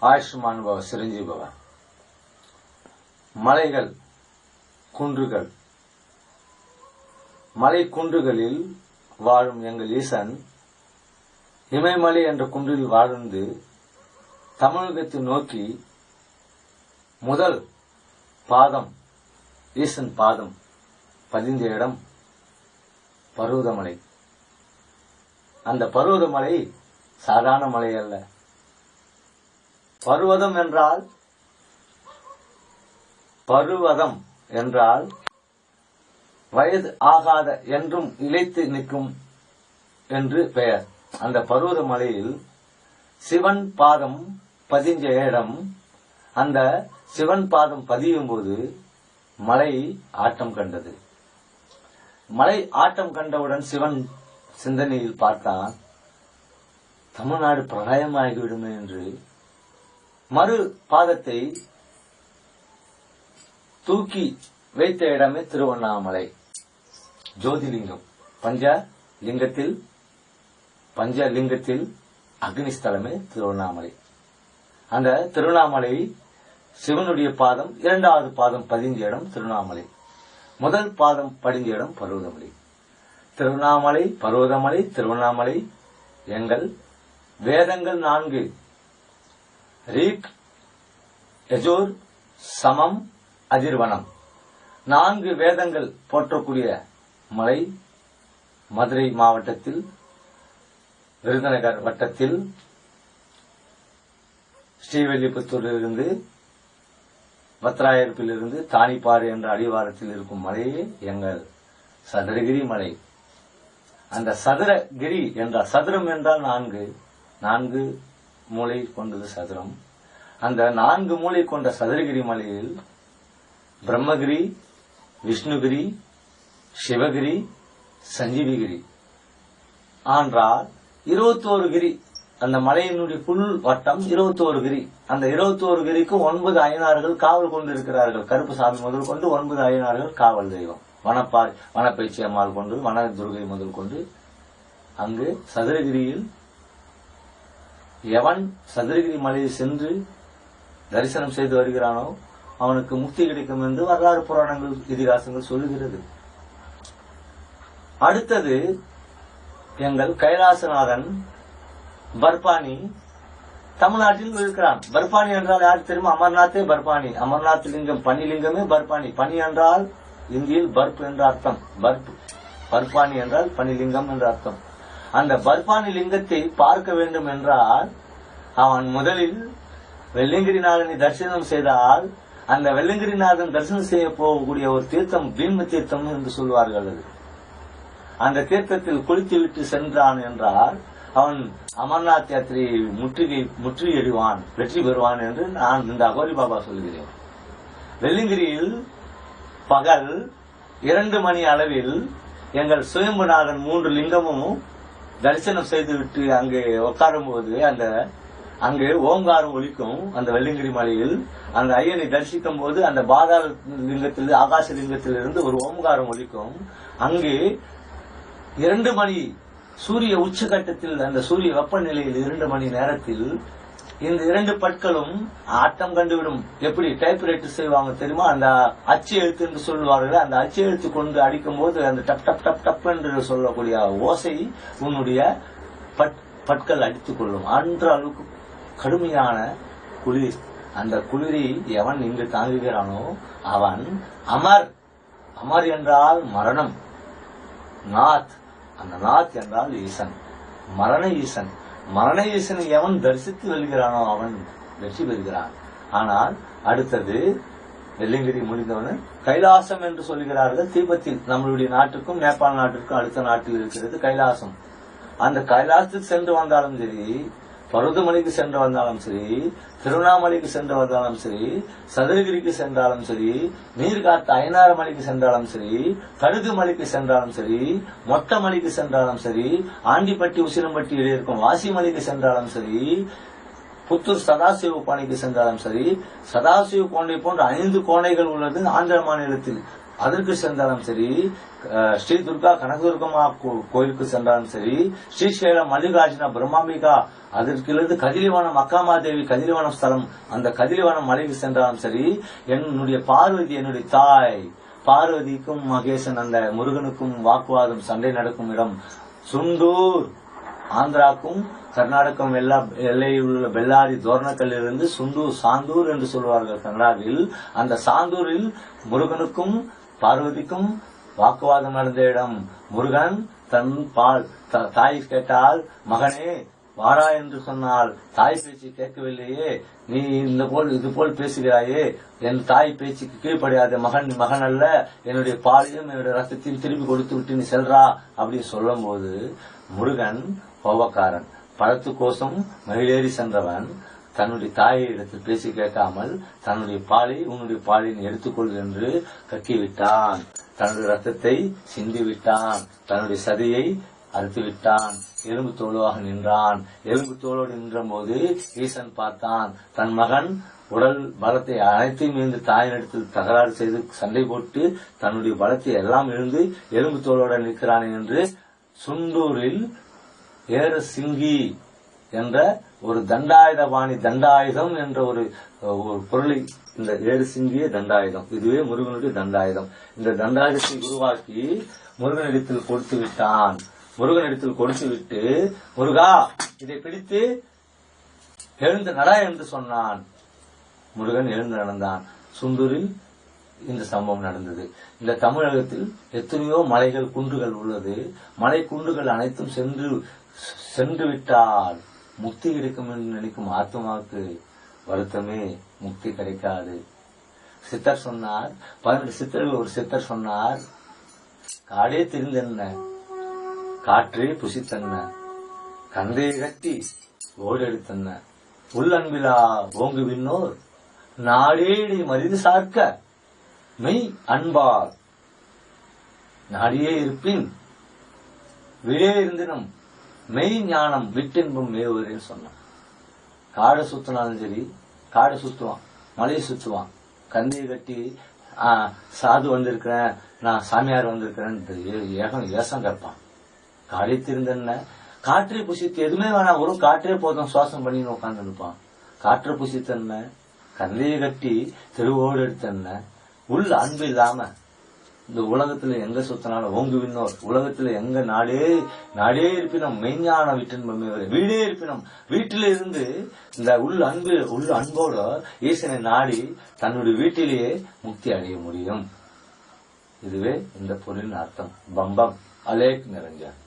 ஆயுஷ்மான் பவ சிரஞ்சீவி பவ. மலைகள், குன்றுகள், மலை குன்றுகளில் வாழும் எங்கள் ஈசன் இமயமலை என்ற குன்றில் வாழ்ந்து தமிழகத்தை நோக்கி முதல் பாதம், ஈசன் பாதம் பதிந்த இடம் பர்வதமலை. அந்த பர்வதமலை சாதாரண மலை அல்ல. பர்வதம் என்றால் வயது ஆகாத என்றும் இழைத்து நிற்கும் என்று பெயர். அந்த பர்வத மலையில் சிவன் பாதம் பதிஞ்ச இடம். அந்த சிவன் பாதம் பதியும் போது மலை ஆட்டம் கண்டது. மலை ஆட்டம் கண்டவுடன் சிவன் சிந்தனையில் பார்த்தான், தமிழ்நாடு பிரளயமாகிவிடுமே என்று மறு பாதத்தை தூக்கி வைத்த இடமே திருவண்ணாமலை. ஜோதிலிங்கம், பஞ்சலிங்கத்தில் அக்னிஸ்தலமே திருவண்ணாமலை. அந்த திருவண்ணாமலை சிவனுடைய பாதம், இரண்டாவது பாதம் பதிஞ்ச இடம் திருவண்ணாமலை. முதல் பாதம் படிஞ்ச இடம் பர்வதமலை. திருவண்ணாமலை, பர்வதமலை, திருவண்ணாமலை. எங்கள் வேதங்கள் 4: ரிக், யஜுர், சமம், அதிர்வனம். 4 வேதங்கள் போற்றக்கூடிய மலை. மதுரை மாவட்டத்தில், விருதுநகர் வட்டத்தில், ஸ்ரீவில்லிபுத்தூரிலிருந்து, பத்ராயிருப்பிலிருந்து தானிப்பாறை என்ற அடிவாரத்தில் இருக்கும் மலையே எங்கள் சதுரகிரி மலை. அந்த சதுரகிரி என்றால், சதுரம் என்றால் 4 மூலை கொண்டது சதுரம். அந்த 4 மூலை கொண்ட சதுரகிரி மலையில் பிரம்மகிரி, விஷ்ணுகிரி, சிவகிரி, சஞ்சீவிகிரி ஆன்றால் 21 கிரி. அந்த மலையினுடைய புல் வட்டம் 21 கிரி. அந்த 21 கிரிக்கும் 9 அய்யனார்கள் காவல் கொண்டு இருக்கிறார்கள். கருப்புசாமி முதல் கொண்டு 9 அய்யனார்கள் காவல் தெய்வம். வனப்பயிற்சி அம்மாள் கொண்டு, வன துர்கை முதல் கொண்டு. அங்கு சதுரகிரியில் எவன் சதுரகிரி மலையை சென்று தரிசனம் செய்து வருகிறானோ அவனுக்கு முக்தி கிடைக்கும் என்று வரலாறு புராணங்கள், இதிகாசங்கள் சொல்லுகிறது. அடுத்தது எங்கள் கைலாசநாதன் பர்பானி தமிழ்நாட்டில் இருக்கிறான். பர்பானி என்றால் யாருக்கு தெரியுமா? அமர்நாத்தே பர்பானி. அமர்நாத் லிங்கம், பன்னிலிங்கமே பர்பானி. பனி என்றால் இந்தியில் பர்ப் என்ற அர்த்தம். பர்பானி என்றால் பன்னிலிங்கம் என்ற அர்த்தம். அந்த பர்பானி லிங்கத்தை பார்க்க வேண்டும் என்றால் அவன் முதலில் வெள்ளியங்கிரிநாதனை தரிசனம் செய்தால், அந்த வெள்ளியங்கிரிநாதன் தரிசனம் செய்ய போகக்கூடிய ஒரு தீர்த்தம் பீம தீர்த்தம் என்று சொல்வார்கள். அந்த தீர்த்தத்தில் குளித்து விட்டு சென்றான் என்றால் அவன் அமர்நாத் யாத்திரையை முற்றுகையிடுவான், வெற்றி பெறுவான் என்று நான் இந்த அகோரி பாபா சொல்கிறேன். வெள்ளியங்கிரியில் பகல் 2 மணி அளவில் எங்கள் சுயம்புநாதன் 3 லிங்கமும் தரிசனம் செய்துவிட்டு அங்கே உட்காரும் போது அங்கே ஓங்காரம் ஒலிக்கும். அந்த வெள்ளியங்கிரி மலையில் அந்த ஐயனை தரிசிக்கும் போது அந்த பாதாள லிங்கத்தில், ஆகாச லிங்கத்திலிருந்து ஒரு ஓங்காரம் ஒலிக்கும். அங்கே 2 மணி சூரிய உச்சகட்டத்தில், அந்த சூரிய வெப்பநிலையில் 2 மணி நேரத்தில் இந்த 2 பற்களும் ஆட்டம் கண்டுவிடும். எப்படி டைப்ரைட்டர் செய்வாங்க தெரியுமா? அந்த அச்சு எழுத்து என்று சொல்லுவார்கள். அந்த அச்சு எழுத்து கொண்டு அடிக்கும் போது அந்த டப் டப் டப் டப் என்று சொல்லக்கூடிய ஓசை உன்னுடைய பற்கள் அடித்துக் கொள்ளும். அன்ற அளவுக்கு கடுமையான குளிர். அந்த குளிரை எவன் இங்கு தாங்குகிறானோ அவன் அமர். அமர் என்றால் மரணம். நாத், அந்த நாத் என்றால் ஈசன், மரண ஈசன். மரண ஈசனை எவன் தரிசித்து வெல்கிறானோ அவன் வெற்றி பெறுகிறான். ஆனால் அடுத்தது வெள்ளியங்கிரி முடிந்தவன் கைலாசம் என்று சொல்கிறார்கள். தீபத்தில் நம்மளுடைய நாட்டுக்கும் நேபாள் நாட்டிற்கும் அடுத்த நாட்டில் இருக்கிறது கைலாசம். அந்த கைலாசத்துக்கு சென்று வந்தாலும் சரி, பருவதமலைக்கு சென்று வந்தாலும் சரி, திருவண்ணாமலைக்கு சென்று வந்தாலும் சரி, சதுரகிரிக்கு சென்றாலும் சரி, நீர்காத்த அய்யனார் மலைக்கு சென்றாலும் சரி, கடுகு மலைக்கு சென்றாலும் சரி, மொட்ட மலைக்கு சென்றாலும் சரி, ஆண்டிப்பட்டி உசிலம்பட்டியில் இருக்கும் வாசி மலைக்கு சென்றாலும் சரி, புத்தூர் சதாசிவ கோணைக்கு சென்றாலும் சரி, சதாசிவ கோணை போன்ற 5 கோணைகள் உள்ளது ஆந்திர மாநிலத்தில். அதற்கு சென்றாலும் சரி, ஸ்ரீ துர்கா கனகதுர்கமா கோயிலுக்கு சென்றாலும் சரி, ஸ்ரீசைலம் மல்லிகார்ஜுன பிரம்மாம்பிகா, அதற்கிலிருந்து கதிரிவனம் அக்காமாதேவி கதிரிவனம் ஸ்தலம், அந்த கதிரிவனம் மலைக்கு சென்றாலும் சரி, என்னுடைய பார்வதி என்னுடைய தாய் பார்வதிக்கும் மகேசன் அந்த முருகனுக்கும் வாக்குவாதம் சண்டை நடக்கும் இடம் சுண்டூர். ஆந்திராக்கும் கர்நாடகம் எல்லையில் உள்ள பெல்லாரி தோரணக்கல்லிலிருந்து சுண்டூர் சாந்தூர் என்று சொல்வார்கள் கனடாவில். அந்த சாந்தூரில் முருகனுக்கும் பார்வதிக்கும் வாக்குவாதம் நடந்த இடம். முருகன் தன் தாய் கேட்டால், மகனே வாரா என்று சொன்னால் தாய் பேச்சு கேட்கவில்லையே, நீ இது போல் பேசுகிறாயே, என் தாய் பேச்சுக்கு கீழ்ப்படியாத மகன் அல்ல, என்னுடைய பாலையும் என்னுடைய ரத்தத்தையும் திருப்பி கொடுத்து விட்டு நீ செல்றா அப்படின்னு சொல்லும் போது, முருகன் கோபக்காரன், பழத்துக்கோசம் மயிலேறி சென்றவன் தன்னுடைய தாயை இடத்தில் பேசி கேட்காமல் தன்னுடைய பாலை உன்னுடைய பாலின் எடுத்துக்கொள் என்று கக்கிவிட்டான். தன்னுடைய ரத்தத்தை சிந்திவிட்டான், தன்னுடைய சதியை அறுத்து விட்டான், எலும்பு தோளாக நின்றான். எலும்பு தோளோடு நின்ற போது ஈசன் பார்த்தான், தன் மகன் உடல் பலத்தை அனைத்தையும் இழந்து தாயினிடத்தில் தகராறு செய்து சண்டை போட்டு தன்னுடைய பலத்தை எல்லாம் இழந்து எலும்பு தோளோடு நிற்கிறான் என்று சுண்டூரில் ஏர சிங்கி என்ற ஒரு தண்டாயுதம் என்ற ஒரு பொருளை, இந்த ஏறு சிங்கிய தண்டாயுதம், இதுவே முருகனுடைய தண்டாயுதம். இந்த தண்டாயுதத்தை உருவாக்கி முருகனிடத்தில் கொடுத்து விட்டான். முருகனிடத்தில் கொடுத்து விட்டு, முருகா இதை பிடித்து எழுந்து நட என்று சொன்னான். முருகன் எழுந்து நடந்தான். சுண்டூரில் இந்த சம்பவம் நடந்தது. இந்த தமிழகத்தில் எத்தனையோ மலைகள் குன்றுகள் உள்ளது. மலை குன்றுகள் அனைத்தும் சென்று விட்டால் முக்தி கிடைக்கும் என்று நினைக்கும் ஆத்மாவுக்கு வருத்தமே, முக்தி கிடைக்காது. சித்தர் சொன்னார், 18 சித்தர்கள் ஒரு சித்தர் சொன்னார், காடே தெரிந்தென்ன காற்றே புசித்தன்ன கந்தையை கட்டி ஓடெடுத்தன்ன உள்ளன்பிலா ஓங்கு விண்ணோர் நாடேடி மரிது சார்க்க மெய் அன்பார் நாடியே இருப்பின் விடே இருந்தினும் மெய் ஞானம் விட்டின்பும் மேவுகிறேன்னு சொன்னான். காடை சுத்தினாலும் சரி, காடை சுத்துவான், மலையை சுத்துவான், கந்தையை கட்டி சாது வந்திருக்கிறேன், நான் சாமியார் வந்திருக்கிறேன் ஏசம் கேட்பான். காடை திருந்தன்ன காற்றை புசித்து எதுவுமே வேணாம், ஒரு காற்றே போதும், சுவாசம் பண்ணி உட்கார்ந்து இருப்பான். காற்றை புசித்தன்ன கந்தையை கட்டி தெருவோடு எடுத்தன்ன உள்ள அன்பு இல்லாம இந்த உலகத்துல எங்க சுத்தினாலும் ஓங்கு விண்ணோர், உலகத்துல எங்க நாடே இருப்பினும் மெய்ஞான விட்டின்பம் வீடே இருப்பினும், வீட்டில இருந்து இந்த உள்ள அன்போட ஈசனை நாடி தன்னுடைய வீட்டிலேயே முக்தி அடைய முடியும். இதுவே இந்த பொருளின் அர்த்தம். பம்பம் அலேக் நிரஞ்சன்.